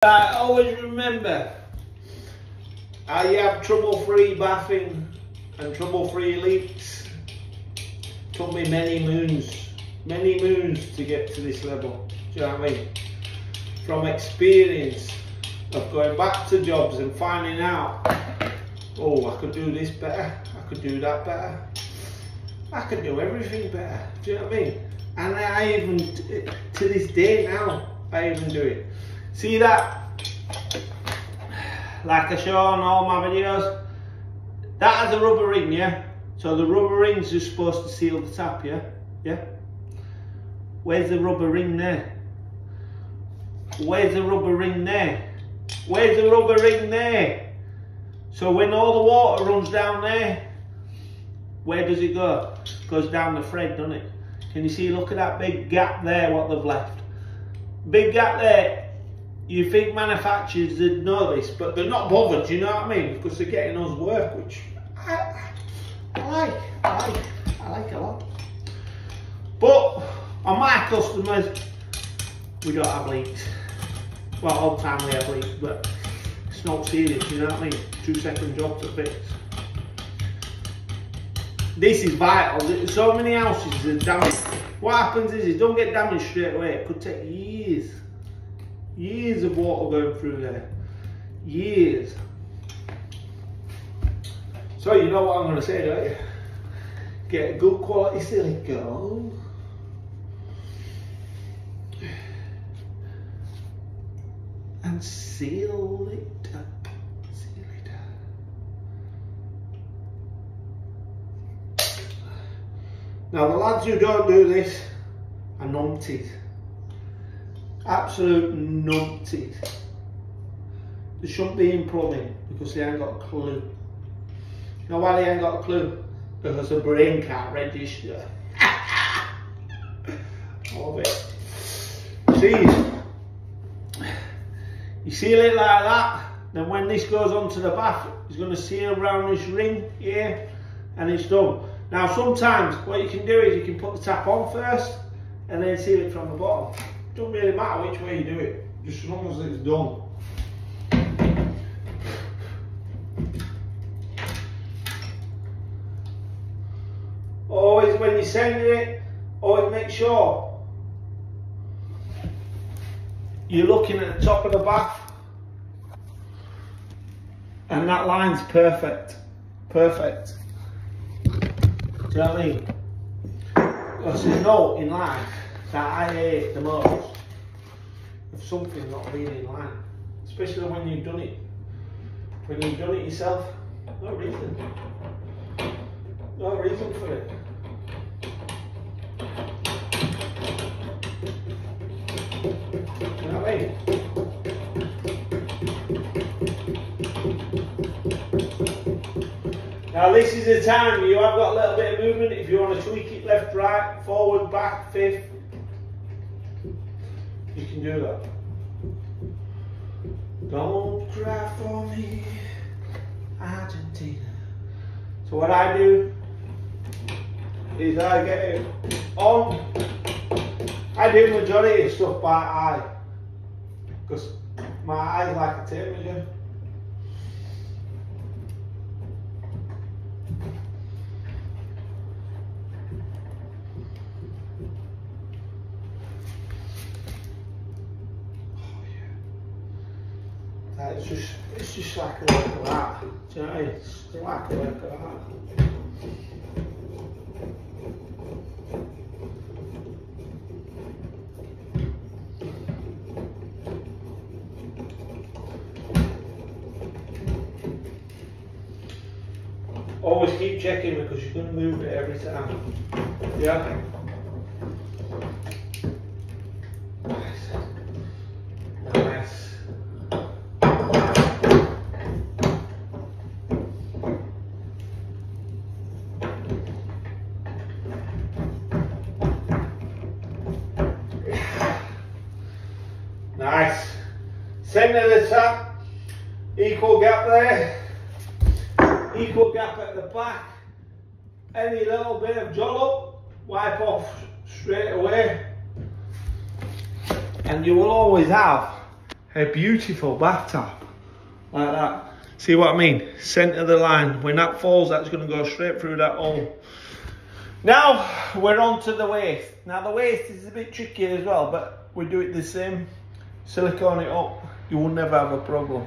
I always remember how you have trouble-free bathing and trouble-free leaks. Took me many moons to get to this level. Do you know what I mean? From experience of going back to jobs and finding out, oh, I could do this better, I could do that better, I could do everything better. Do you know what I mean? And I even, to this day now, I even do it. See that? Like I show on all my videos, that has a rubber ring, yeah? So the rubber rings are supposed to seal the tap, yeah? Yeah? Where's the rubber ring there? Where's the rubber ring there? Where's the rubber ring there? So when all the water runs down there, where does it go? It goes down the thread, doesn't it? Can you see, look at that big gap there, what they've left? Big gap there. You think manufacturers would know this, but they're not bothered, you know what I mean? Because they're getting us work, which I like a lot. But on my customers, we don't have leaks. Well, all the time we have leaks, but it's not serious, you know what I mean? 2-second job to fix. This is vital. So many houses are damaged. What happens is it don't get damaged straight away. It could take years. Years of water going through there. Years. So you know what I'm going to say, don't you? Get a good quality silicone. And seal it up. Seal it up. Now the lads who don't do this are numpties. Absolute numpties. They shouldn't be in plumbing because they ain't got a clue. You know why they ain't got a clue? Because the brain can't register. Love it. See, you seal it like that, then when this goes onto the bath, it's going to seal around this ring here and it's done. Now sometimes what you can do is you can put the tap on first and then seal it from the bottom. It doesn't really matter which way you do it, just as long as it's done. Always when you're sending it, always make sure you're looking at the top of the bath and that line's perfect. Perfect. Do you know what I mean? Because there's no in life that I hate the most of something not being in line, especially when you've done it. When you've done it yourself, no reason. No reason for it. You know what I mean? Now this is the time you have got a little bit of movement. If you want to tweak it left, right, forward, back, fifth, you can do that. Don't cry for me, Argentina. So what I do is I get it on. I do the majority of stuff by eye because my eye's like a tape measure. It's just like a work of art. Do you know what I mean? It's like a work of art. Always keep checking because you're going to move it every time. Yeah? Nice. Centre of the tap, equal gap there, equal gap at the back. Any little bit of jollop, wipe off straight away. And you will always have a beautiful bathtub. Like that. See what I mean? Centre the line. When that falls, that's going to go straight through that hole. Now, we're on to the waste. Now, the waste is a bit tricky as well, but we do it the same. Silicone it up. You will never have a problem.